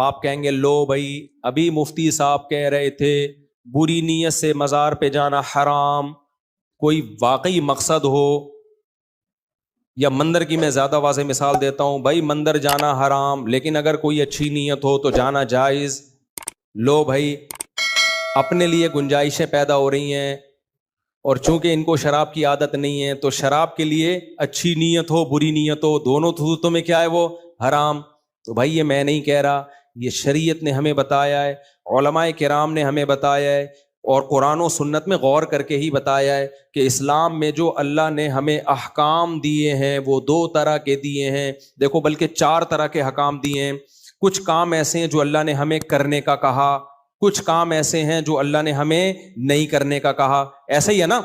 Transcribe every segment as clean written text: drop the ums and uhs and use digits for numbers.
آپ کہیں گے لو بھائی ابھی مفتی صاحب کہہ رہے تھے بری نیت سے مزار پہ جانا حرام، کوئی واقعی مقصد ہو، یا مندر کی میں زیادہ واضح مثال دیتا ہوں، بھائی مندر جانا حرام لیکن اگر کوئی اچھی نیت ہو تو جانا جائز۔ لو بھائی اپنے لیے گنجائشیں پیدا ہو رہی ہیں، اور چونکہ ان کو شراب کی عادت نہیں ہے تو شراب کے لیے اچھی نیت ہو بری نیت ہو دونوں صورتوں میں کیا ہے وہ حرام۔ تو بھائی یہ میں نہیں کہہ رہا، یہ شریعت نے ہمیں بتایا ہے، علماء کرام نے ہمیں بتایا ہے، اور قرآن و سنت میں غور کر کے ہی بتایا ہے کہ اسلام میں جو اللہ نے ہمیں احکام دیے ہیں وہ 2 طرح کے دیے ہیں، دیکھو بلکہ 4 طرح کے احکام دیے ہیں۔ کچھ کام ایسے ہیں جو اللہ نے ہمیں کرنے کا کہا، کچھ کام ایسے ہیں جو اللہ نے ہمیں نہیں کرنے کا کہا۔ ایسا ہی ہے نا،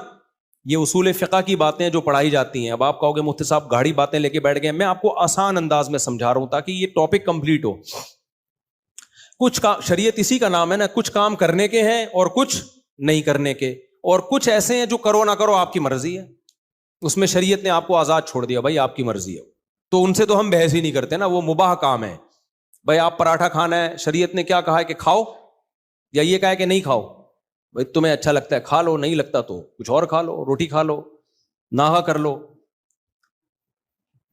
یہ اصول فقہ کی باتیں جو پڑھائی جاتی ہیں۔ اب آپ کہو گے مفتی صاحب گاڑی باتیں لے کے بیٹھ گئے، میں آپ کو آسان انداز میں سمجھا رہا ہوں تاکہ یہ ٹاپک کمپلیٹ ہو۔ کچھ شریعت اسی کا نام ہے نا، کچھ کام کرنے کے ہیں اور کچھ نہیں کرنے کے، اور کچھ ایسے ہیں جو کرو نہ کرو آپ کی مرضی ہے، اس میں شریعت نے آپ کو آزاد چھوڑ دیا، بھائی آپ کی مرضی ہے، تو ان سے تو ہم بحث ہی نہیں کرتے نا، وہ مباح کام ہے۔ بھائی آپ پراٹھا کھانا ہے، شریعت نے کیا کہا ہے کہ کھاؤ، یا یہ کہا ہے کہ نہیں کھاؤ؟ بھائی تمہیں اچھا لگتا ہے کھا لو، نہیں لگتا تو کچھ اور کھا لو، روٹی کھا لو، ناغہ کر لو۔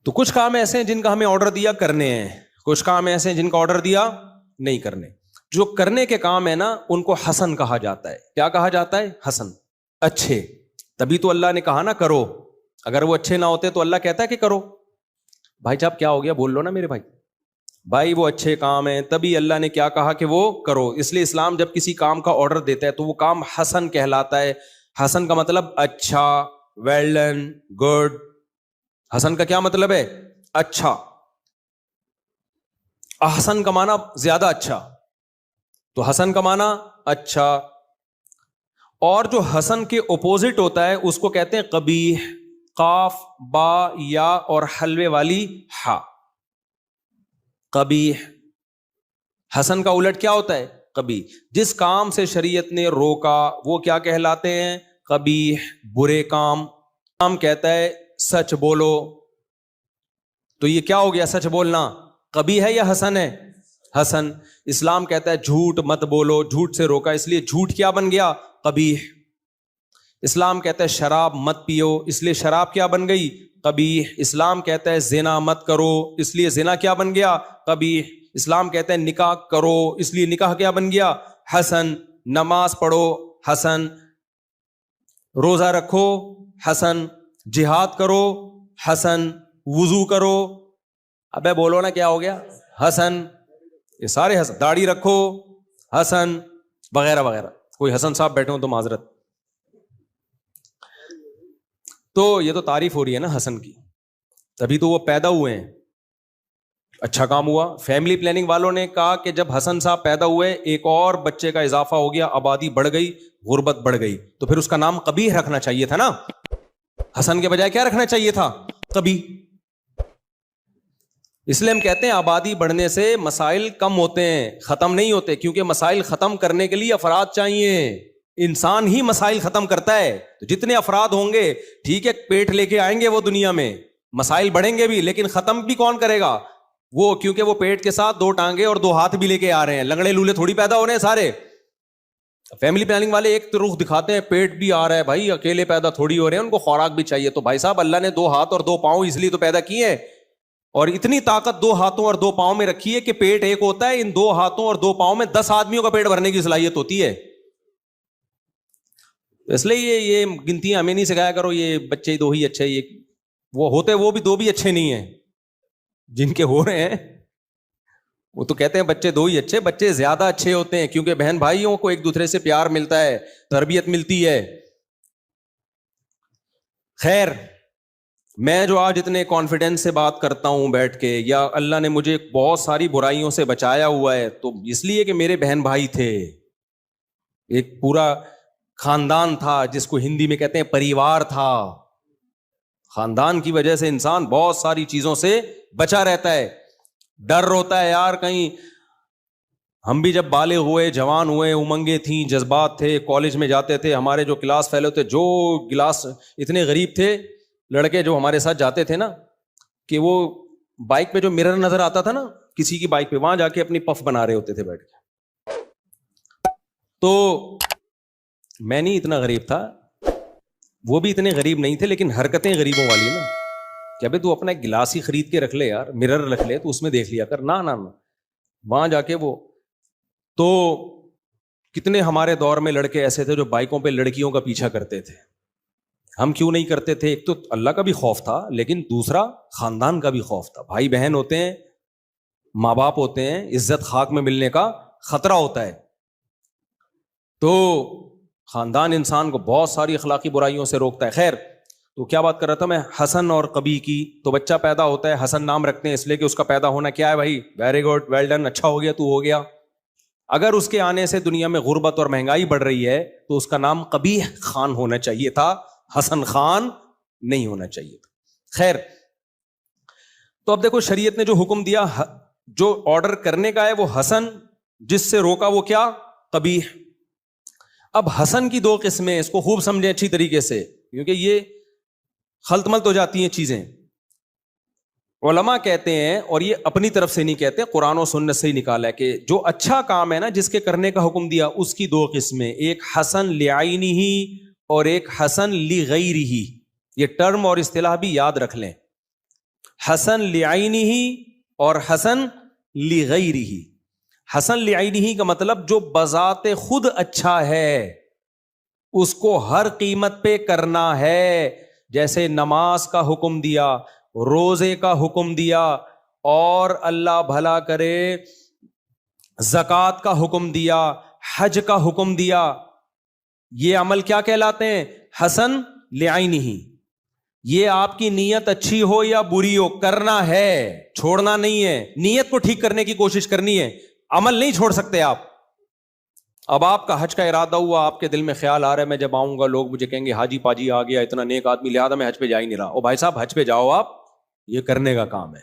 تو کچھ کام ایسے ہیں جن کا ہمیں آرڈر دیا کرنے ہیں، کچھ کام ایسے ہیں جن کا آرڈر دیا نہیں کرنے۔ جو کرنے کے کام ہے نا ان کو حسن کہا جاتا ہے۔ کیا کہا جاتا ہے؟ حسن، اچھے۔ تبھی تو اللہ نے کہا نا کرو، اگر وہ اچھے نہ ہوتے تو اللہ کہتا ہے کہ کرو۔ بھائی صاحب کیا ہو گیا بول لو نا میرے بھائی، بھائی وہ اچھے کام ہیں تبھی اللہ نے کیا کہا کہ وہ کرو۔ اس لیے اسلام جب کسی کام کا آرڈر دیتا ہے تو وہ کام حسن کہلاتا ہے۔ حسن کا مطلب اچھا، ویل ڈن، گڈ۔ حسن کا کیا مطلب ہے؟ اچھا۔ احسن کا معنی زیادہ اچھا، تو حسن کا معنی اچھا۔ اور جو حسن کے اپوزٹ ہوتا ہے اس کو کہتے ہیں قبیح، قاف با یا اور حلوے والی ہا، قبیح۔ حسن کا الٹ کیا ہوتا ہے؟ قبیح۔ جس کام سے شریعت نے روکا وہ کیا کہلاتے ہیں؟ قبیح، برے کام۔ کام کہتا ہے سچ بولو، تو یہ کیا ہو گیا سچ بولنا؟ قبیح ہے یا حسن ہے؟ حسن۔ اسلام کہتا ہے جھوٹ مت بولو، جھوٹ سے روکا، اس لیے جھوٹ کیا بن گیا؟ قبیح۔ اسلام کہتا ہے شراب مت پیو، اس لیے شراب کیا بن گئی؟ قبیح۔ اسلام کہتا ہے زنا مت کرو، اس لیے زنا کیا بن گیا؟ قبیح۔ اسلام کہتا ہے نکاح کرو، اس لیے نکاح کیا بن گیا؟ حسن۔ نماز پڑھو، حسن۔ روزہ رکھو، حسن۔ جہاد کرو، حسن۔ وضو کرو، ابے بولو نا کیا ہو گیا؟ حسن۔ یہ سارے حسن۔ داڑھی رکھو، حسن، وغیرہ وغیرہ۔ کوئی حسن صاحب بیٹھے ہوں تو معذرت۔ تو یہ تو تعریف ہو رہی ہے نا حسن کی، تبھی تو وہ پیدا ہوئے ہیں۔ اچھا کام ہوا۔ فیملی پلاننگ والوں نے کہا کہ جب حسن صاحب پیدا ہوئے ایک اور بچے کا اضافہ ہو گیا، آبادی بڑھ گئی، غربت بڑھ گئی، تو پھر اس کا نام قبیح رکھنا چاہیے تھا نا، حسن کے بجائے کیا رکھنا چاہیے تھا؟ قبیح۔ اس لیے ہم کہتے ہیں آبادی بڑھنے سے مسائل کم ہوتے ہیں، ختم نہیں ہوتے، کیونکہ مسائل ختم کرنے کے لیے افراد چاہیے۔ انسان ہی مسائل ختم کرتا ہے، تو جتنے افراد ہوں گے ٹھیک ہے، پیٹ لے کے آئیں گے وہ دنیا میں، مسائل بڑھیں گے بھی، لیکن ختم بھی کون کرے گا؟ وہ، کیونکہ وہ پیٹ کے ساتھ 2 ٹانگیں اور 2 ہاتھ بھی لے کے آ رہے ہیں، لنگڑے لولے تھوڑی پیدا ہو رہے ہیں سارے۔ فیملی پلاننگ والے ایک رخ دکھاتے ہیں پیٹ بھی آ رہا ہے، بھائی اکیلے پیدا تھوڑی ہو رہے ہیں، ان کو خوراک بھی چاہیے۔ تو بھائی صاحب اللہ نے 2 ہاتھ اور 2 پاؤں اس لیے تو پیدا کیے ہیں، اور اتنی طاقت 2 ہاتھوں اور 2 پاؤں میں رکھی ہے کہ پیٹ ایک ہوتا ہے، ان 2 ہاتھوں اور 2 پاؤں میں 10 آدمیوں کا پیٹ بھرنے کی صلاحیت ہوتی ہے۔ اس لیے یہ گنتیاں ہمیں نہیں سکھایا کرو، یہ بچے 2 ہی اچھے، یہ وہ ہوتے وہ بھی 2 بھی اچھے نہیں ہیں جن کے ہو رہے ہیں، وہ تو کہتے ہیں بچے 2 ہی اچھے، بچے زیادہ اچھے ہوتے ہیں، کیونکہ بہن بھائیوں کو ایک دوسرے سے پیار ملتا ہے، تربیت ملتی ہے۔ خیر، میں جو آج اتنے کانفیڈنس سے بات کرتا ہوں بیٹھ کے، یا اللہ نے مجھے بہت ساری برائیوں سے بچایا ہوا ہے، تو اس لیے کہ میرے بہن بھائی تھے، ایک پورا خاندان تھا جس کو ہندی میں کہتے ہیں پریوار تھا۔ خاندان کی وجہ سے انسان بہت ساری چیزوں سے بچا رہتا ہے۔ ڈر ہوتا ہے یار کہیں، ہم بھی جب بالغ ہوئے، جوان ہوئے، امنگیں تھیں، جذبات تھے، کالج میں جاتے تھے، ہمارے جو کلاس فیلو تھے، جو کلاس اتنے غریب تھے لڑکے جو ہمارے ساتھ جاتے تھے نا، کہ وہ بائک پہ جو مرر نظر آتا تھا نا، کسی کی بائک پہ, وہاں جا کے اپنی پف بنا رہے ہوتے تھے بیٹھ کے. تو میں نہیں اتنا غریب تھا, وہ بھی اتنے غریب نہیں تھے, لیکن حرکتیں غریبوں والی نا, کہ ابھی تو اپنا ایک گلاس ہی خرید کے رکھ لے یار, مرر رکھ لے تو اس میں دیکھ لیا کر. نہ وہاں جا کے وہ تو کتنے ہمارے دور میں لڑکے ایسے تھے جو بائکوں پہ لڑکیوں کا پیچھا کرتے تھے. ہم کیوں نہیں کرتے تھے؟ ایک تو اللہ کا بھی خوف تھا, لیکن دوسرا خاندان کا بھی خوف تھا. بھائی بہن ہوتے ہیں, ماں باپ ہوتے ہیں, عزت خاک میں ملنے کا خطرہ ہوتا ہے. تو خاندان انسان کو بہت ساری اخلاقی برائیوں سے روکتا ہے. خیر, تو کیا بات کر رہا تھا میں؟ حسن اور قبی کی. تو بچہ پیدا ہوتا ہے, حسن نام رکھتے ہیں اس لیے کہ اس کا پیدا ہونا کیا ہے بھائی, ویری گڈ, ویل ڈن, اچھا ہو گیا, تو ہو گیا. اگر اس کے آنے سے دنیا میں غربت اور مہنگائی بڑھ رہی ہے تو اس کا نام قبیح خان ہونا چاہیے تھا, حسن خان نہیں ہونا چاہیے تھا. خیر, تو اب دیکھو شریعت نے جو حکم دیا, جو آرڈر کرنے کا ہے وہ حسن, جس سے روکا وہ کیا, قبیح. اب حسن کی دو قسمیں, اس کو خوب سمجھیں اچھی طریقے سے, کیونکہ یہ خلط ملط ہو جاتی ہیں چیزیں. علماء کہتے ہیں, اور یہ اپنی طرف سے نہیں کہتے, قرآن و سنت سے ہی نکالا ہے, کہ جو اچھا کام ہے نا جس کے کرنے کا حکم دیا, اس کی دو قسمیں, ایک حسن لعینہ اور ایک حسن لغیرہ. یہ ٹرم اور اصطلاح بھی یاد رکھ لیں, حسن لعینہ اور حسن لغیرہ. حسن لعینہ کا مطلب جو بذات خود اچھا ہے اس کو ہر قیمت پہ کرنا ہے. جیسے نماز کا حکم دیا, روزے کا حکم دیا, اور اللہ بھلا کرے زکوٰۃ کا حکم دیا, حج کا حکم دیا. یہ عمل کیا کہلاتے ہیں؟ حسن لعینہ. یہ آپ کی نیت اچھی ہو یا بری ہو, کرنا ہے, چھوڑنا نہیں ہے. نیت کو ٹھیک کرنے کی کوشش کرنی ہے, عمل نہیں چھوڑ سکتے آپ. اب آپ کا حج کا ارادہ ہوا, آپ کے دل میں خیال آ رہا ہے میں جب آؤں گا لوگ مجھے کہیں گے حاجی پاجی آ گیا, اتنا نیک آدمی, لہٰذا میں حج پہ جا ہی نہیں رہا. او بھائی صاحب, حج پہ جاؤ آپ, یہ کرنے کا کام ہے.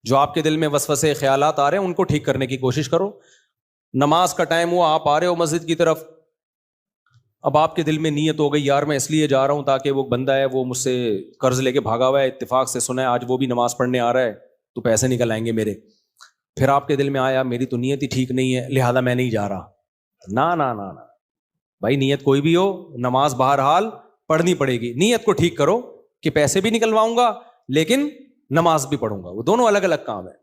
جو آپ کے دل میں وسوسے خیالات آ رہے ہیں ان کو ٹھیک کرنے کی کوشش کرو. نماز کا ٹائم ہوا, آپ آ رہے ہو مسجد کی طرف, اب آپ کے دل میں نیت ہو گئی یار میں اس لیے جا رہا ہوں تاکہ وہ بندہ ہے وہ مجھ سے قرض لے کے بھاگا ہوا ہے, اتفاق سے سنا ہے آج وہ بھی نماز پڑھنے آ رہا ہے تو پیسے نکل آئیں گے میرے. پھر آپ کے دل میں آیا میری تو نیت ہی ٹھیک نہیں ہے لہذا میں نہیں جا رہا. نہ بھائی, نیت کوئی بھی ہو, نماز بہرحال پڑھنی پڑے گی. نیت کو ٹھیک کرو کہ پیسے بھی نکلواؤں گا لیکن نماز بھی پڑھوں گا, وہ دونوں الگ الگ کام ہے.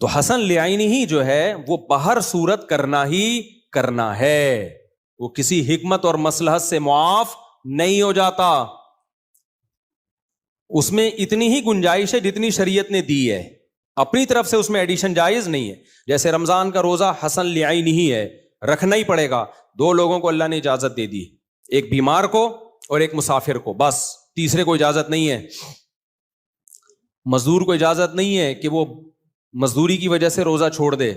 تو حسن لعینہ ہی جو ہے وہ بہر صورت کرنا ہی کرنا ہے, وہ کسی حکمت اور مصلحت سے معاف نہیں ہو جاتا. اس میں اتنی ہی گنجائش ہے جتنی شریعت نے دی ہے, اپنی طرف سے اس میں ایڈیشن جائز نہیں ہے. جیسے رمضان کا روزہ حسن لعینہ ہی ہے, رکھنا ہی پڑے گا. دو لوگوں کو اللہ نے اجازت دے دی, ایک بیمار کو اور ایک مسافر کو, بس تیسرے کو اجازت نہیں ہے. مزدور کو اجازت نہیں ہے کہ وہ مزدوری کی وجہ سے روزہ چھوڑ دے.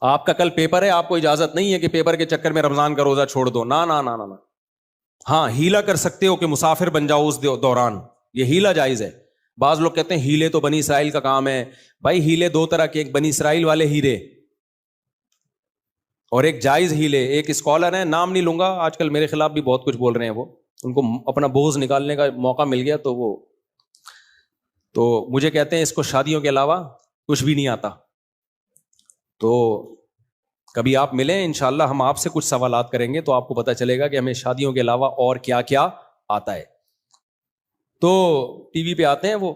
آپ کا کل پیپر ہے, آپ کو اجازت نہیں ہے کہ پیپر کے چکر میں رمضان کا روزہ چھوڑ دو. نہ. ہاں, ہیلا کر سکتے ہو کہ مسافر بن جاؤ اس دوران, یہ ہیلا جائز ہے. بعض لوگ کہتے ہیں ہیلے تو بنی اسرائیل کا کام ہے. بھائی ہیلے دو طرح کے, ایک بنی اسرائیل والے ہیلے اور ایک جائز ہیلے. ایک اسکالر ہیں, نام نہیں لوں گا, آج کل میرے خلاف بھی بہت کچھ بول رہے ہیں, وہ ان کو اپنا بوجھ نکالنے کا موقع مل گیا تو مجھے کہتے ہیں اس کو شادیوں کے علاوہ کچھ بھی نہیں آتا. تو کبھی آپ ملیں, انشاءاللہ ہم آپ سے کچھ سوالات کریں گے تو آپ کو پتہ چلے گا کہ ہمیں شادیوں کے علاوہ اور کیا کیا آتا ہے. تو ٹی وی پہ آتے ہیں وہ,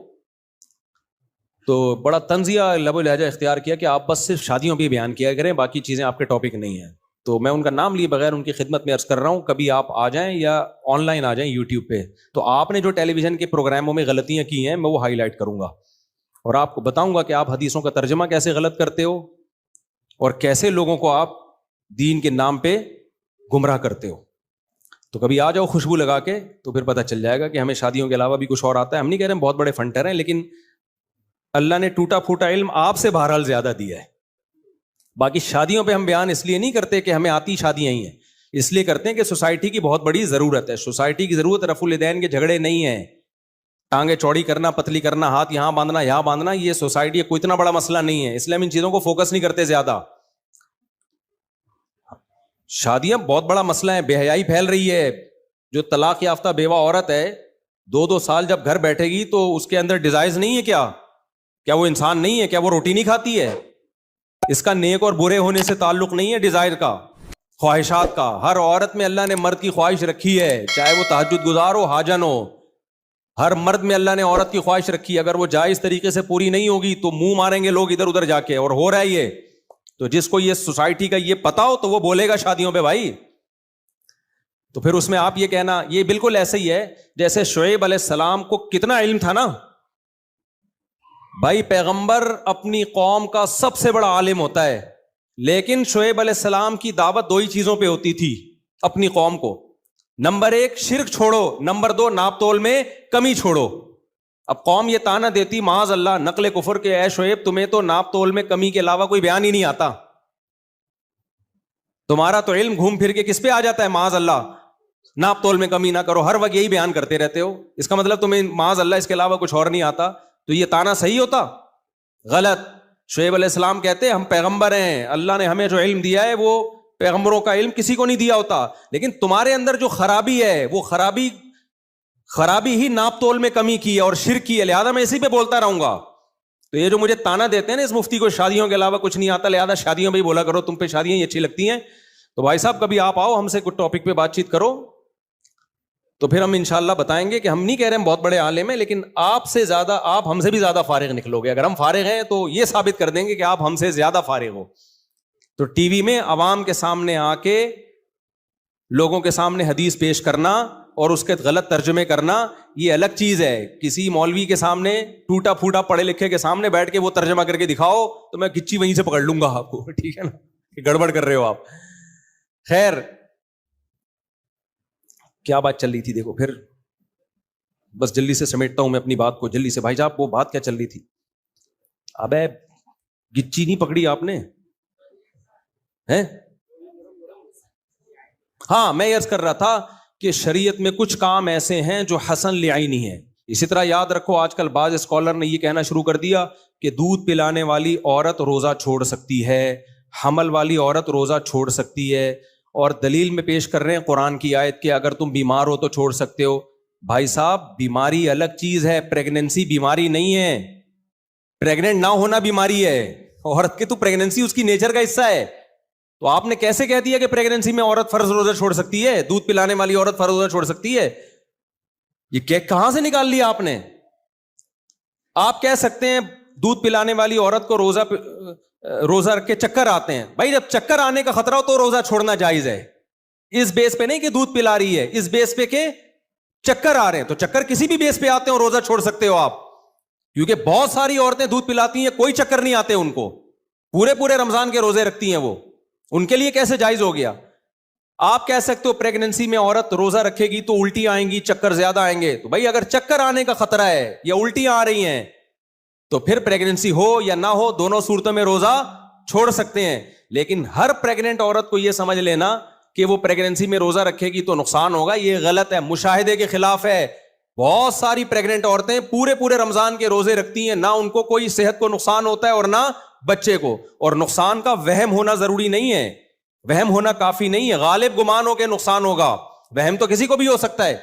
تو بڑا طنزیہ لب و لہجہ اختیار کیا کہ آپ بس صرف شادیوں پہ بیان کیا کریں, باقی چیزیں آپ کے ٹاپک نہیں ہیں. تو میں ان کا نام لیے بغیر ان کی خدمت میں عرض کر رہا ہوں, کبھی آپ آ جائیں یا آن لائن آ جائیں یوٹیوب پہ, تو آپ نے جو ٹیلی ویژن کے پروگراموں میں غلطیاں کی ہیں میں وہ ہائی لائٹ کروں گا اور آپ کو بتاؤں گا کہ آپ حدیثوں کا ترجمہ کیسے غلط کرتے ہو اور کیسے لوگوں کو آپ دین کے نام پہ گمراہ کرتے ہو. تو کبھی آ جاؤ خوشبو لگا کے, تو پھر پتہ چل جائے گا کہ ہمیں شادیوں کے علاوہ بھی کچھ اور آتا ہے. ہم نہیں کہہ رہے ہیں بہت بڑے فنٹر ہیں, لیکن اللہ نے ٹوٹا پھوٹا علم آپ سے بہرحال زیادہ دیا ہے. باقی شادیوں پہ ہم بیان اس لیے نہیں کرتے کہ ہمیں آتی شادیاں ہی ہیں, اس لیے کرتے ہیں کہ سوسائٹی کی بہت بڑی ضرورت ہے. سوسائٹی کی ضرورت رفع الیدین کے جھگڑے نہیں ہیں, ٹانگیں چوڑی کرنا, پتلی کرنا, ہاتھ یہاں باندھنا یہاں باندھنا, یہ سوسائٹی کوئی اتنا بڑا مسئلہ نہیں ہے, اس لیے ہم ان چیزوں کو فوکس نہیں کرتے زیادہ. شادیاں بہت بڑا مسئلہ ہے, بے حیائی پھیل رہی ہے. جو طلاق یافتہ بیوہ عورت ہے 2 سال جب گھر بیٹھے گی تو اس کے اندر ڈیزائرز نہیں ہے کیا وہ انسان نہیں ہے؟ کیا وہ روٹی نہیں کھاتی ہے؟ اس کا نیک اور برے ہونے سے تعلق نہیں ہے ڈیزائر کا، خواہشات کا. ہر عورت میں اللہ نے مرد کی خواہش رکھی ہے، چاہے وہ تہجد گزار ہو حاجن ہو. ہر مرد میں اللہ نے عورت کی خواہش رکھی ہے. اگر وہ جائز طریقے سے پوری نہیں ہوگی تو منہ ماریں گے لوگ ادھر ادھر جا کے، اور ہو رہا ہے یہ. تو جس کو یہ سوسائٹی کا یہ پتا ہو تو وہ بولے گا شادیوں پہ بھائی. تو پھر اس میں آپ یہ کہنا، یہ بالکل ایسے ہی ہے جیسے شعیب علیہ السلام کو کتنا علم تھا نا بھائی. پیغمبر اپنی قوم کا سب سے بڑا عالم ہوتا ہے، لیکن شعیب علیہ السلام کی دعوت 2 ہی چیزوں پہ ہوتی تھی اپنی قوم کو. نمبر 1 شرک چھوڑو، نمبر 2 ناپ تول میں کمی چھوڑو. اب قوم یہ تانا دیتی معاذ اللہ نقل کفر کے، اے شعیب تمہیں تو ناپ تول میں کمی کے علاوہ کوئی بیان ہی نہیں آتا، تمہارا تو علم گھوم پھر کے کس پہ آ جاتا ہے؟ معاذ اللہ ناپ تول میں کمی نہ کرو، ہر وقت یہی بیان کرتے رہتے ہو. اس کا مطلب تمہیں معاذ اللہ اس کے علاوہ کچھ اور نہیں آتا. تو یہ تانا صحیح ہوتا؟ غلط. شعیب علیہ السلام کہتے ہیں ہم پیغمبر ہیں، اللہ نے ہمیں جو علم دیا ہے وہ پیغمبروں کا علم کسی کو نہیں دیا ہوتا، لیکن تمہارے اندر جو خرابی ہے وہ خرابی ہی ناپ تول میں کمی کی ہے اور شرک کی ہے، لہذا میں اسی پہ بولتا رہوں گا. تو یہ جو مجھے تانا دیتے ہیں نا اس مفتی کو شادیوں کے علاوہ کچھ نہیں آتا، لہذا شادیوں پہ ہی بولا کرو، تم پہ شادیاں ہی اچھی لگتی ہیں. تو بھائی صاحب کبھی آپ آؤ ہم سے کچھ ٹاپک پہ بات چیت کرو، تو پھر ہم انشاءاللہ بتائیں گے کہ ہم نہیں کہہ رہے ہیں بہت بڑے عالم ہیں، لیکن آپ سے زیادہ، آپ ہم سے بھی زیادہ فارغ نکلو گے. اگر ہم فارغ ہیں تو یہ ثابت کر دیں گے کہ آپ ہم سے زیادہ فارغ ہو. تو ٹی وی میں عوام کے سامنے آ کے لوگوں کے سامنے حدیث پیش کرنا اور اس کے غلط ترجمے کرنا یہ الگ چیز ہے. کسی مولوی کے سامنے ٹوٹا پھوٹا پڑھے لکھے کے سامنے بیٹھ کے وہ ترجمہ کر کے دکھاؤ تو میں گچی وہیں سے پکڑ لوں گا آپ کو، ٹھیک ہے نا، کہ گڑبڑ کر رہے ہو آپ. خیر کیا بات چل رہی تھی دیکھو، پھر بس جلدی سے سمیٹتا ہوں میں اپنی بات کو جلدی سے. بھائی صاحب وہ بات کیا چل رہی تھی؟ ابے گچی نہیں پکڑی آپ نے ہیں؟ ہاں میں عرض کر رہا تھا کہ شریعت میں کچھ کام ایسے ہیں جو حسن لعینی ہیں. اسی طرح یاد رکھو آج کل بعض اسکالر نے یہ کہنا شروع کر دیا کہ دودھ پلانے والی عورت روزہ چھوڑ سکتی ہے، حمل والی عورت روزہ چھوڑ سکتی ہے، اور دلیل میں پیش کر رہے ہیں قرآن کی آیت کہ اگر تم بیمار ہو تو چھوڑ سکتے ہو. بھائی صاحب بیماری الگ چیز ہے، پریگننسی بیماری نہیں ہے. پریگننٹ نہ ہونا بیماری ہے، عورت کے تو پریگننسی اس کی نیچر کا حصہ ہے. تو آپ نے کیسے کہہ دیا کہ پریگننسی میں عورت فرض روزہ چھوڑ سکتی ہے، دودھ پلانے والی عورت فرض روزہ چھوڑ سکتی ہے؟ یہ کیک کہاں سے نکال لیا آپ نے؟ آپ کہہ سکتے ہیں دودھ پلانے والی عورت کو روزہ رکھ کے چکر آتے ہیں. بھائی جب چکر آنے کا خطرہ ہو تو روزہ چھوڑنا جائز ہے، اس بیس پہ نہیں کہ دودھ پلا رہی ہے، اس بیس پہ کہ چکر آ رہے ہیں. تو چکر کسی بھی بیس پہ آتے ہیں روزہ چھوڑ سکتے ہو آپ، کیونکہ بہت ساری عورتیں دودھ پلاتی ہیں کوئی چکر نہیں آتے ان کو، پورے رمضان کے روزے رکھتی ہیں وہ، ان کے لیے کیسے جائز ہو گیا؟ آپ کہہ سکتے ہو پریگننسی میں عورت روزہ رکھے گی تو الٹی آئیں گی، چکر زیادہ آئیں گے. تو بھائی اگر چکر آنے کا خطرہ ہے یا الٹیاں آ رہی ہیں تو پھر پریگننسی ہو یا نہ ہو دونوں صورتوں میں روزہ چھوڑ سکتے ہیں. لیکن ہر پریگننٹ عورت کو یہ سمجھ لینا کہ وہ پریگننسی میں روزہ رکھے گی تو نقصان ہوگا، یہ غلط ہے، مشاہدے کے خلاف ہے. بہت ساری پریگننٹ عورتیں پورے رمضان کے روزے رکھتی ہیں، نہ ان کو کوئی صحت کو نقصان ہوتا ہے اور نہ بچے کو. اور نقصان کا وہم ہونا ضروری نہیں ہے، وہم ہونا کافی نہیں ہے. غالب گمان ہو کے نقصان ہوگا، وہم تو کسی کو بھی ہو سکتا ہے.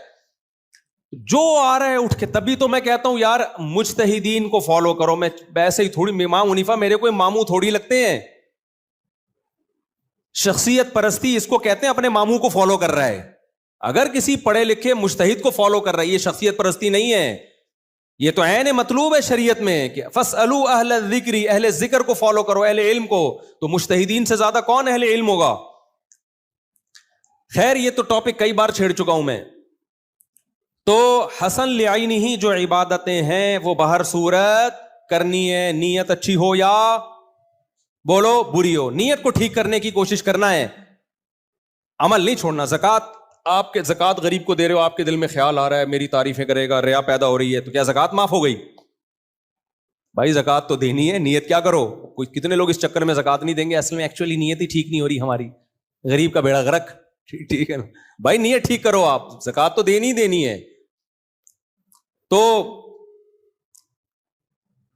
جو آ رہا ہے اٹھ کے، تبھی تو میں کہتا ہوں یار مجتہدین کو فالو کرو. میں ویسے ہی تھوڑی امام حنیفہ میرے کوئی ماموں تھوڑی لگتے ہیں. شخصیت پرستی اس کو کہتے ہیں، اپنے ماموں کو فالو کر رہا ہے. اگر کسی پڑھے لکھے مجتہد کو فالو کر رہا ہے یہ شخصیت پرستی نہیں ہے، یہ تو عین مطلوب ہے شریعت میں کہ فاسألوا اہل الذکر، اہل ذکر کو فالو کرو، اہل علم کو. تو مجتہدین سے زیادہ کون اہل علم ہوگا؟ خیر یہ تو ٹاپک کئی بار چھیڑ چکا ہوں میں. تو حسن لعینہ ہی جو عبادتیں ہیں وہ بہر صورت کرنی ہے، نیت اچھی ہو یا بولو بری ہو، نیت کو ٹھیک کرنے کی کوشش کرنا ہے، عمل نہیں چھوڑنا. زکوٰۃ، آپ کے زکوٰۃ غریب کو دے رہے ہو، آپ کے دل میں خیال آ رہا ہے میری تعریفیں کرے گا، ریا پیدا ہو رہی ہے، تو کیا زکوٰۃ معاف ہو گئی؟ بھائی زکوٰۃ تو دینی ہے، نیت کیا کرو. کتنے لوگ اس چکر میں زکوٰۃ نہیں دیں گے، اصل میں ایکچولی نیت ہی ٹھیک نہیں ہو رہی ہماری، غریب کا بیڑا غرق. ٹھیک ہے نا بھائی، نیت ٹھیک کرو، آپ زکوٰۃ تو دینی ہی دینی ہے. تو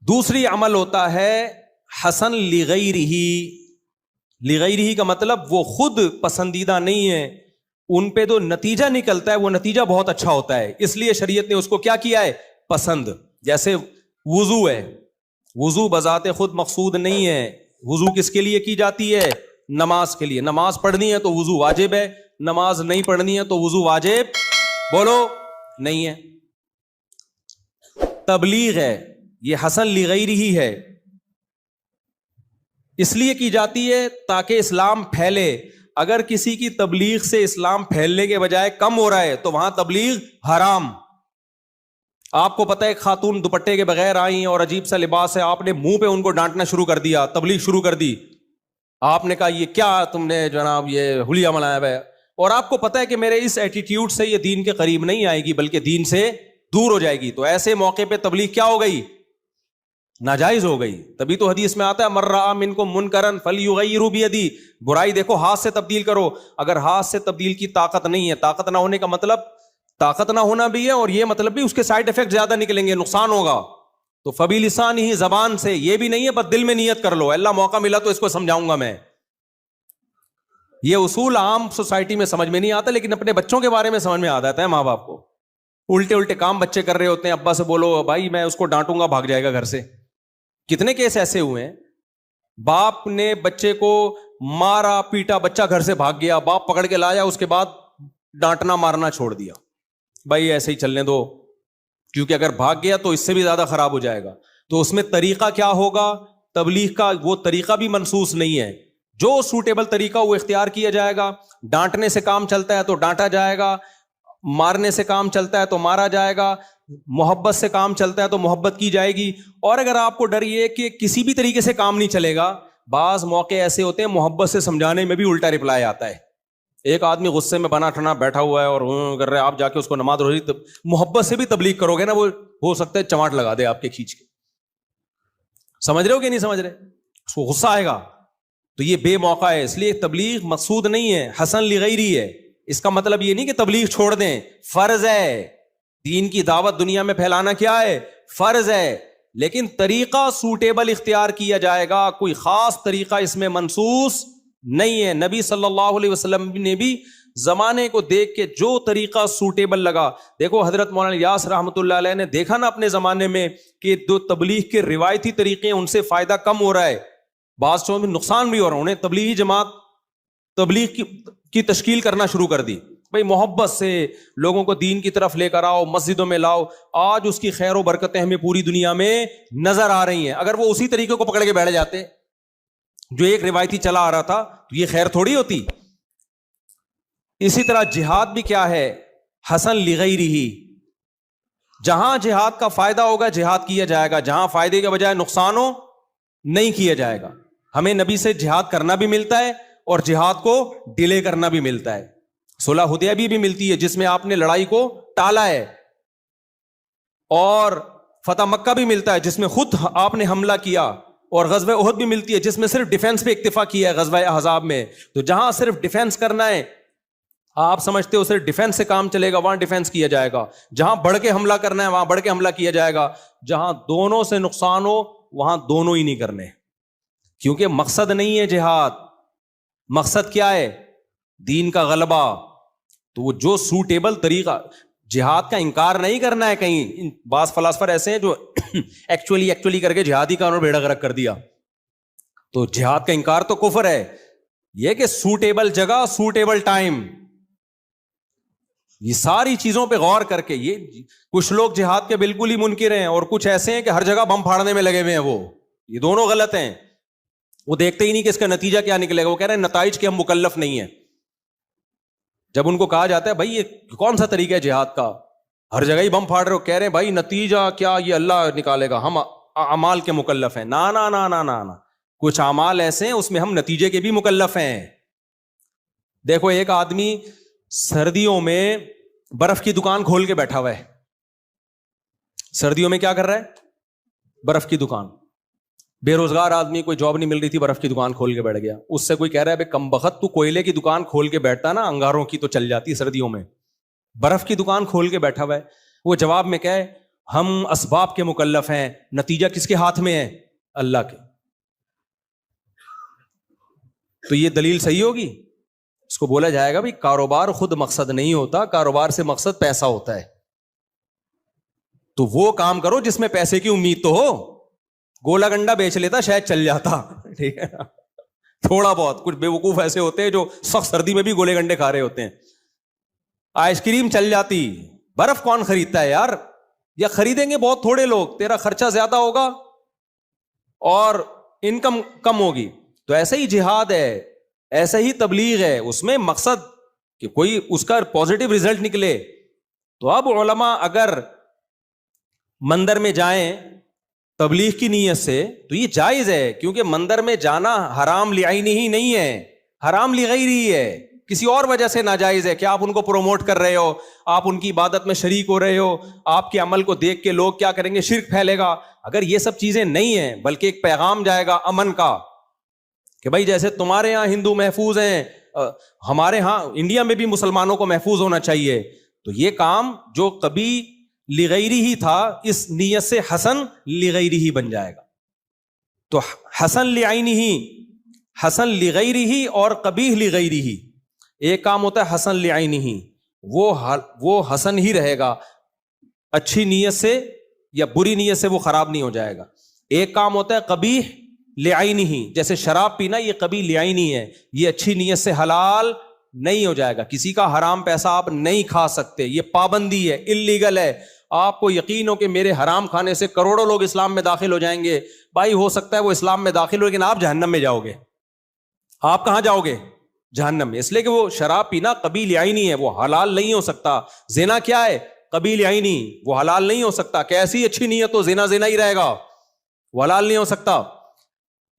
دوسری عمل ہوتا ہے حسن لغیرہ. لغیرہ کا مطلب وہ خود پسندیدہ نہیں ہے، ان پہ جو نتیجہ نکلتا ہے وہ نتیجہ بہت اچھا ہوتا ہے، اس لیے شریعت نے اس کو کیا کیا ہے؟ پسند. جیسے وضو ہے، وضو بذات خود مقصود نہیں ہے. وضو کس کے لیے کی جاتی ہے؟ نماز کے لیے. نماز پڑھنی ہے تو وضو واجب ہے، نماز نہیں پڑھنی ہے تو وضو واجب بولو نہیں ہے. تبلیغ ہے، یہ حسن لغیرہ ہی ہے، اس لیے کی جاتی ہے تاکہ اسلام پھیلے. اگر کسی کی تبلیغ سے اسلام پھیلنے کے بجائے کم ہو رہا ہے تو وہاں تبلیغ حرام. آپ کو پتہ ہے ایک خاتون دوپٹے کے بغیر آئی اور عجیب سا لباس ہے، آپ نے منہ پہ ان کو ڈانٹنا شروع کر دیا، تبلیغ شروع کر دی. آپ نے کہا یہ کیا تم نے جناب یہ حلیہ منایا ہوا ہے، اور آپ کو پتہ ہے کہ میرے اس ایٹیٹیوڈ سے یہ دین کے قریب نہیں آئے گی بلکہ دین سے دور ہو جائے گی. تو ایسے موقع پہ تبلیغ کیا ہو گئی؟ ناجائز ہو گئی. تبھی تو حدیث میں آتا ہے من رأى منکم منکرا فلیغیرہ بیدہ، برائی دیکھو ہاتھ سے تبدیل کرو. اگر ہاتھ سے تبدیل کی طاقت نہیں ہے، طاقت نہ ہونے کا مطلب طاقت نہ ہونا بھی ہے، اور یہ مطلب بھی اس کے سائیڈ افیکٹ زیادہ نکلیں گے، نقصان ہوگا. تو فبلسانہ، زبان سے. یہ بھی نہیں ہے بس دل میں نیت کر لو اللہ موقع ملا تو اس کو سمجھاؤں گا میں. یہ اصول عام سوسائٹی میں سمجھ میں نہیں آتا، لیکن اپنے بچوں کے بارے میں سمجھ میں آ جاتا ہے ماں باپ کو. الٹے الٹے کام بچے کر رہے ہوتے ہیں، ابا سے بولو بھائی میں اس کو ڈانٹوں گا، بھاگ جائے گا گھر سے. کتنے کیس ایسے ہوئے ہیں، باپ نے بچے کو مارا پیٹا، بچہ گھر سے بھاگ گیا، باپ پکڑ کے لایا، اس کے بعد ڈانٹنا مارنا چھوڑ دیا. بھائی ایسے ہی چلنے دو، کیونکہ اگر بھاگ گیا تو اس سے بھی زیادہ خراب ہو جائے گا. تو اس میں طریقہ کیا ہوگا؟ تبلیغ کا وہ طریقہ بھی منسوس نہیں ہے. جو سوٹیبل طریقہ وہ اختیار کیا جائے گا. ڈانٹنے سے کام چلتا ہے تو ڈانٹا جائے گا، مارنے سے کام چلتا ہے تو مارا جائے گا، محبت سے کام چلتا ہے تو محبت کی جائے گی. اور اگر آپ کو ڈر یہ کہ کسی بھی طریقے سے کام نہیں چلے گا، بعض موقع ایسے ہوتے ہیں محبت سے سمجھانے میں بھی الٹا رپلائی آتا ہے. ایک آدمی غصے میں بنا ٹھنا بیٹھا ہوا ہے اور کر رہے، آپ جا کے اس کو نماز روزی محبت سے بھی تبلیغ کرو گے نا، وہ ہو سکتا ہے چماٹ لگا دے آپ کے کھینچ کے. سمجھ رہے ہو کہ نہیں سمجھ رہے؟ اس کو غصہ آئے گا. تو یہ بے موقع ہے. اس لیے تبلیغ مقصود نہیں ہے، حسن لغیرہ ہے. اس کا مطلب یہ نہیں کہ تبلیغ چھوڑ دیں، فرض ہے. دین کی دعوت دنیا میں پھیلانا کیا ہے؟ فرض ہے. لیکن طریقہ سوٹیبل اختیار کیا جائے گا، کوئی خاص طریقہ اس میں منسوس نہیں ہے. نبی صلی اللہ علیہ وسلم نے بھی زمانے کو دیکھ کے جو طریقہ سوٹیبل لگا. دیکھو حضرت مولانا الیاس رحمۃ اللہ علیہ نے دیکھا نا اپنے زمانے میں کہ جو تبلیغ کے روایتی طریقے ہیں ان سے فائدہ کم ہو رہا ہے، بعض چیزوں میں نقصان بھی ہو رہا ہے. انہیں تبلیغی جماعت تبلیغ کی تشکیل کرنا شروع کر دی. بھائی محبت سے لوگوں کو دین کی طرف لے کر آؤ، مسجدوں میں لاؤ. آج اس کی خیر و برکتیں ہمیں پوری دنیا میں نظر آ رہی ہیں. اگر وہ اسی طریقے کو پکڑ کے بیٹھ جاتے جو ایک روایتی چلا آ رہا تھا تو یہ خیر تھوڑی ہوتی. اسی طرح جہاد بھی کیا ہے؟ حسن لغیرہ. جہاں جہاد کا فائدہ ہوگا جہاد کیا جائے گا، جہاں فائدے کے بجائے نقصان ہو نہیں کیا جائے گا. ہمیں نبی سے جہاد کرنا بھی ملتا ہے اور جہاد کو ڈیلے کرنا بھی ملتا ہے. صلح حدیبیہ بھی ملتی ہے جس میں آپ نے لڑائی کو ٹالا ہے، اور فتح مکہ بھی ملتا ہے جس میں خود آپ نے حملہ کیا، اور غزوہ احد بھی ملتی ہے جس میں صرف ڈیفنس پہ اکتفا کیا ہے غزوہ احزاب میں. تو جہاں صرف ڈیفنس کرنا ہے، آپ سمجھتے ہو صرف ڈیفنس سے کام چلے گا، وہاں ڈیفنس کیا جائے گا. جہاں بڑھ کے حملہ کرنا ہے وہاں بڑھ کے حملہ کیا جائے گا. جہاں دونوں سے نقصان ہو وہاں دونوں ہی نہیں کرنے، کیونکہ مقصد نہیں ہے جہاد. مقصد کیا ہے؟ دین کا غلبہ. تو وہ جو سوٹیبل طریقہ، جہاد کا انکار نہیں کرنا ہے. کہیں بعض فلاسفر ایسے ہیں جو ایکچولی کر کے جہادی کا انہوں نے بیڑا غرق کر دیا. تو جہاد کا انکار تو کفر ہے. یہ کہ سوٹیبل جگہ، سوٹیبل ٹائم، یہ ساری چیزوں پہ غور کر کے. یہ کچھ لوگ جہاد کے بالکل ہی منکر ہیں اور کچھ ایسے ہیں کہ ہر جگہ بم پھاڑنے میں لگے ہوئے ہیں. یہ دونوں غلط ہیں. وہ دیکھتے ہی نہیں کہ اس کا نتیجہ کیا نکلے گا. وہ کہہ رہے ہیں نتائج کے ہم مکلف نہیں ہیں. جب ان کو کہا جاتا ہے بھائی یہ کون سا طریقہ ہے جہاد کا، ہر جگہ ہی بم پھاڑ رہے ہو، کہہ رہے ہیں بھائی نتیجہ کیا یہ اللہ نکالے گا، ہم اعمال کے مکلف ہیں. نا نا نا نا نا نا، کچھ اعمال ایسے ہیں اس میں ہم نتیجے کے بھی مکلف ہیں. دیکھو ایک آدمی سردیوں میں برف کی دکان کھول کے بیٹھا ہوا ہے. سردیوں میں کیا کر رہا ہے؟ برف کی دکان. بے روزگار آدمی، کوئی جاب نہیں مل رہی تھی، برف کی دکان کھول کے بیٹھ گیا. اس سے کوئی کہہ رہا ہے بے کم بخت تو کوئلے کی دکان کھول کے بیٹھتا نا، انگاروں کی تو چل جاتی سردیوں میں، برف کی دکان کھول کے بیٹھا ہوا ہے. وہ جواب میں کہے ہم اسباب کے مکلف ہیں، نتیجہ کس کے ہاتھ میں ہے؟ اللہ کے. تو یہ دلیل صحیح ہوگی؟ اس کو بولا جائے گا بھائی کاروبار خود مقصد نہیں ہوتا, کاروبار سے مقصد پیسہ ہوتا ہے. تو وہ کام کرو جس میں پیسے کی امید تو ہو. گولا گنڈا بیچ لیتا شاید چل جاتا, ٹھیک ہے نا, تھوڑا بہت. کچھ بے وقوف ایسے ہوتے ہیں جو سخت سردی میں بھی گولے گنڈے کھا رہے ہوتے ہیں. آئس کریم چل جاتی, برف کون خریدتا ہے یار, یا خریدیں گے بہت تھوڑے لوگ, تیرا خرچہ زیادہ ہوگا اور انکم کم ہوگی. تو ایسا ہی جہاد ہے, ایسا ہی تبلیغ ہے, اس میں مقصد کہ کوئی اس کا پازیٹو ریزلٹ نکلے. تو اب علماء اگر مندر میں جائیں تبلیغ کی نیت سے تو یہ جائز ہے, کیونکہ مندر میں جانا حرام لعینہ ہی نہیں ہے, حرام لغیرہ ہے, کسی اور وجہ سے ناجائز ہے کہ آپ ان کو پروموٹ کر رہے ہو, آپ ان کی عبادت میں شریک ہو رہے ہو, آپ کے عمل کو دیکھ کے لوگ کیا کریں گے, شرک پھیلے گا. اگر یہ سب چیزیں نہیں ہیں بلکہ ایک پیغام جائے گا امن کا کہ بھائی جیسے تمہارے ہاں ہندو محفوظ ہیں, ہمارے ہاں انڈیا میں بھی مسلمانوں کو محفوظ ہونا چاہیے, تو یہ کام جو کبھی لغیرہ ہی تھا اس نیت سے حسن لغیرہ ہی بن جائے گا. تو حسن لعینہ, حسن لغیرہ اور قبیح لغیرہ, ایک کام ہوتا ہے حسن لعینہ, وہ حسن ہی رہے گا, اچھی نیت سے یا بری نیت سے وہ خراب نہیں ہو جائے گا. ایک کام ہوتا ہے قبیح لعینہ, جیسے شراب پینا یہ قبیح لعینہ ہے, یہ اچھی نیت سے حلال نہیں ہو جائے گا. کسی کا حرام پیسہ آپ نہیں کھا سکتے, یہ پابندی ہے, اللیگل ہے. آپ کو یقین ہو کہ میرے حرام کھانے سے کروڑوں لوگ اسلام میں داخل ہو جائیں گے, بھائی ہو سکتا ہے وہ اسلام میں داخل ہو لیکن آپ جہنم میں جاؤ گے. آپ کہاں جاؤ گے؟ جہنم میں. اس لیے کہ وہ شراب پینا قبیح لعینہ ہے, وہ حلال نہیں ہو سکتا. زنا کیا ہے؟ قبیح لعینہ, وہ حلال نہیں ہو سکتا. کیسی اچھی نیت ہو زنا زنا ہی رہے گا, وہ حلال نہیں ہو سکتا.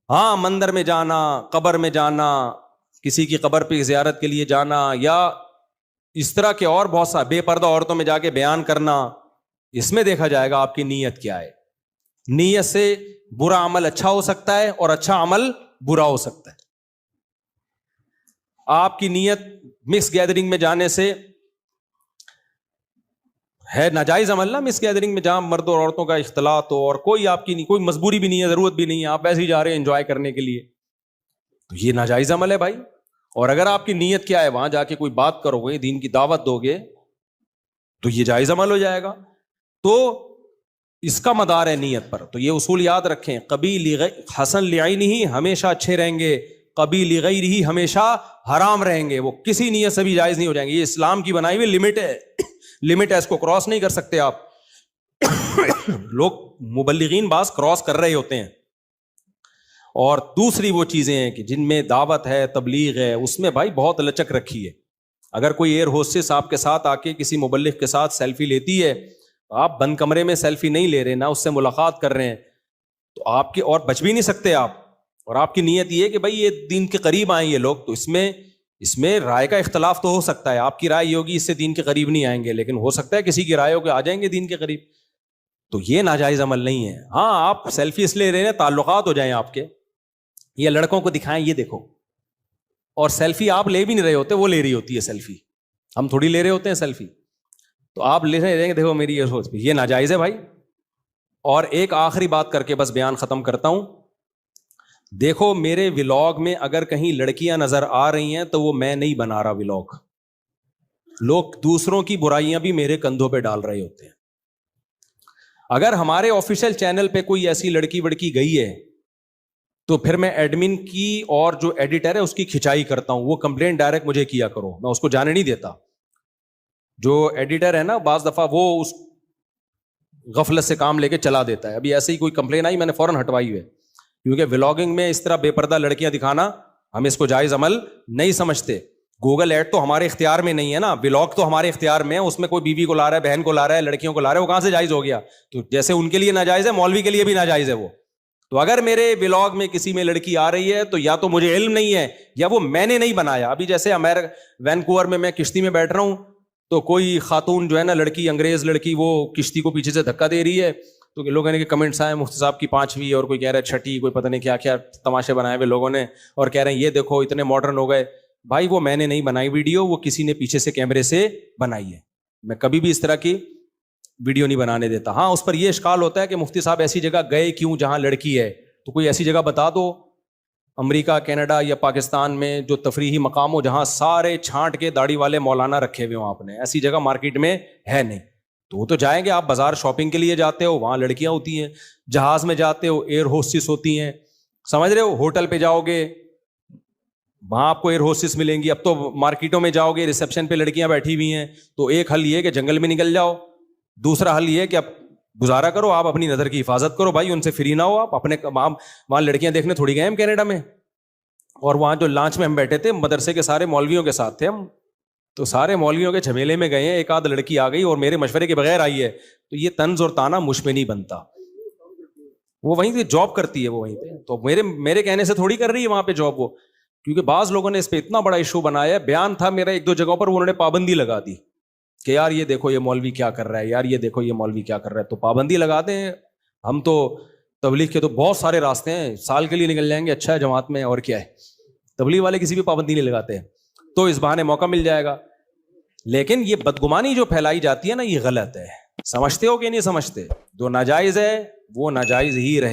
ہاں مندر میں جانا, قبر میں جانا, کسی کی قبر پہ زیارت کے لیے جانا, یا اس طرح کے اور بہت سا بے پردہ عورتوں میں جا کے بیان کرنا, اس میں دیکھا جائے گا آپ کی نیت کیا ہے. نیت سے برا عمل اچھا ہو سکتا ہے اور اچھا عمل برا ہو سکتا ہے. آپ کی نیت مکس گیدرنگ میں جانے سے ہے ناجائز عمل نا, مس گیدرنگ میں جہاں مرد اور عورتوں کا اختلاط ہو اور کوئی آپ کی نہیں, کوئی مجبوری بھی نہیں ہے, ضرورت بھی نہیں ہے, آپ ایسے ہی جا رہے ہیں انجوائے کرنے کے لیے, تو یہ ناجائز عمل ہے بھائی. اور اگر آپ کی نیت کیا ہے, وہاں جا کے کوئی بات کرو گے, دین کی دعوت دو گے, تو یہ جائز عمل ہو جائے گا. تو اس کا مدار ہے نیت پر. تو یہ اصول یاد رکھیں, قبیح حسن لعینہ ہمیشہ اچھے رہیں گے, قبیح لغیرہ ہمیشہ حرام رہیں گے, وہ کسی نیت سے بھی جائز نہیں ہو جائیں گے. یہ اسلام کی بنائی ہوئی لمٹ ہے, لمٹ ہے, اس کو کراس نہیں کر سکتے آپ. لوگ مبلغین بعض کراس کر رہے ہوتے ہیں. اور دوسری وہ چیزیں ہیں کہ جن میں دعوت ہے, تبلیغ ہے, اس میں بھائی بہت لچک رکھی ہے. اگر کوئی ایئر ہوسٹس آپ کے ساتھ آ کے کسی مبلغ کے ساتھ سیلفی لیتی ہے, آپ بند کمرے میں سیلفی نہیں لے رہے, نہ اس سے ملاقات کر رہے ہیں, تو آپ کی اور بچ بھی نہیں سکتے آپ. اور آپ کی نیت یہ ہے کہ بھائی یہ دین کے قریب آئیں یہ لوگ, تو اس میں رائے کا اختلاف تو ہو سکتا ہے. آپ کی رائے یہ ہوگی اس سے دین کے قریب نہیں آئیں گے, لیکن ہو سکتا ہے کسی کی رائے ہو کہ آ جائیں گے دین کے قریب. تو یہ ناجائز عمل نہیں ہے. ہاں آپ سیلفی اس لیے لے رہے ہیں تعلقات ہو جائیں آپ کے, یہ لڑکوں کو دکھائیں یہ دیکھو, اور سیلفی آپ لے بھی نہیں رہے ہوتے, وہ لے رہی ہوتی ہے سیلفی, ہم تھوڑی لے رہے ہوتے ہیں سیلفی, تو آپ لے رہے ہیں دیکھو میری یہ ناجائز ہے بھائی. اور ایک آخری بات کر کے بس بیان ختم کرتا ہوں. دیکھو میرے ولاگ میں اگر کہیں لڑکیاں نظر آ رہی ہیں تو وہ میں نہیں بنا رہا ولاگ, لوگ دوسروں کی برائیاں بھی میرے کندھوں پہ ڈال رہے ہوتے ہیں. اگر ہمارے آفیشیل چینل پہ کوئی ایسی لڑکی وڑکی گئی ہے تو پھر میں ایڈمن کی اور جو ایڈیٹر ہے اس کی کھچائی کرتا ہوں, وہ کمپلین ڈائریکٹ مجھے کیا کرو, میں اس کو جانے نہیں دیتا. جو ایڈیٹر ہے نا بعض دفعہ وہ اس غفلت سے کام لے کے چلا دیتا ہے. ابھی ایسے ہی کوئی کمپلین آئی, میں نے فوراً ہٹوائی ہوئی ہے, کیونکہ ولاگنگ میں اس طرح بے پردہ لڑکیاں دکھانا ہم اس کو جائز عمل نہیں سمجھتے. گوگل ایڈ تو ہمارے اختیار میں نہیں ہے نا, ولاگ تو ہمارے اختیار میں ہے, اس میں کوئی بیوی کو لا رہا ہے, بہن کو لا رہا ہے, لڑکیوں کو لا رہا ہے, وہ کہاں سے جائز ہو گیا؟ تو جیسے ان کے لیے ناجائز ہے, مولوی کے لیے بھی ناجائز ہے وہ. تو اگر میرے ولاگ میں کسی میں لڑکی آ رہی ہے تو یا تو مجھے علم نہیں ہے یا وہ میں نے نہیں بنایا. ابھی جیسے وینکوور میں کشتی میں بیٹھ رہا ہوں, تو کوئی خاتون جو ہے نا لڑکی, انگریز لڑکی, وہ کشتی کو پیچھے سے دھکا دے رہی ہے, تو لوگوں نے کہ کمنٹس آئے مفتی صاحب کی 5ویں, اور کوئی کہہ رہا ہے 6ٹھی, کوئی پتہ نہیں کیا کیا تماشے بنائے ہوئے لوگوں نے, اور کہہ رہے ہیں یہ دیکھو اتنے ماڈرن ہو گئے. بھائی وہ میں نے نہیں بنائی ویڈیو, وہ کسی نے پیچھے سے کیمرے سے بنائی ہے. میں کبھی بھی اس طرح کی ویڈیو نہیں بنانے دیتا. ہاں اس پر یہ اشکال ہوتا ہے کہ مفتی صاحب ایسی جگہ گئے کیوں جہاں لڑکی ہے, تو کوئی ایسی جگہ بتا دو امریکہ کینیڈا یا پاکستان میں جو تفریحی مقام ہو جہاں سارے چھانٹ کے داڑھی والے مولانا رکھے ہوئے ہوں آپ نے, ایسی جگہ مارکیٹ میں ہے نہیں. تو وہ تو جائیں گے, آپ بازار شاپنگ کے لیے جاتے ہو وہاں لڑکیاں ہوتی ہیں, جہاز میں جاتے ہو ایئر ہوسٹس ہوتی ہیں, سمجھ رہے ہو, ہوٹل پہ جاؤ گے وہاں آپ کو ایئر ہوسٹس ملیں گی. اب تو مارکیٹوں میں جاؤ گے ریسیپشن پہ لڑکیاں بیٹھی ہوئی ہیں. تو ایک حل یہ کہ جنگل میں نکل جاؤ, دوسرا حل یہ کہ اب گزارا کرو, آپ اپنی نظر کی حفاظت کرو بھائی, ان سے فری نہ ہو آپ اپنے. وہاں لڑکیاں دیکھنے تھوڑی گئے ہم کینیڈا میں, اور وہاں جو لانچ میں ہم بیٹھے تھے مدرسے کے سارے مولویوں کے ساتھ تھے ہم, تو سارے مولویوں کے جھمیلے میں گئے ہیں, ایک آدھ لڑکی آ گئی اور میرے مشورے کے بغیر آئی ہے, تو یہ طنز اور تانا مجھ پہ نہیں بنتا. وہ وہیں پہ جاب کرتی ہے, وہ وہیں پہ, تو میرے کہنے سے تھوڑی کر رہی ہے وہاں پہ جاب وہ, کیونکہ بعض لوگوں نے اس پہ اتنا بڑا ایشو بنایا ہے. بیان تھا میرا ایک دو جگہوں پر, انہوں نے پابندی لگا دی کہ یار یہ دیکھو یہ مولوی کیا کر رہا ہے, یار یہ دیکھو یہ مولوی کیا کر رہا ہے. تو پابندی لگا دیں, ہم تو تبلیغ کے تو بہت سارے راستے ہیں, سال کے لیے نکل جائیں گے, اچھا ہے جماعت میں, اور کیا ہے. تبلیغ والے کسی بھی پابندی نہیں لگاتے ہیں, تو اس بہانے موقع مل جائے گا. لیکن یہ بدگمانی جو پھیلائی جاتی ہے نا, یہ غلط ہے. سمجھتے ہو کہ نہیں سمجھتے؟ جو ناجائز ہے وہ ناجائز ہی رہے.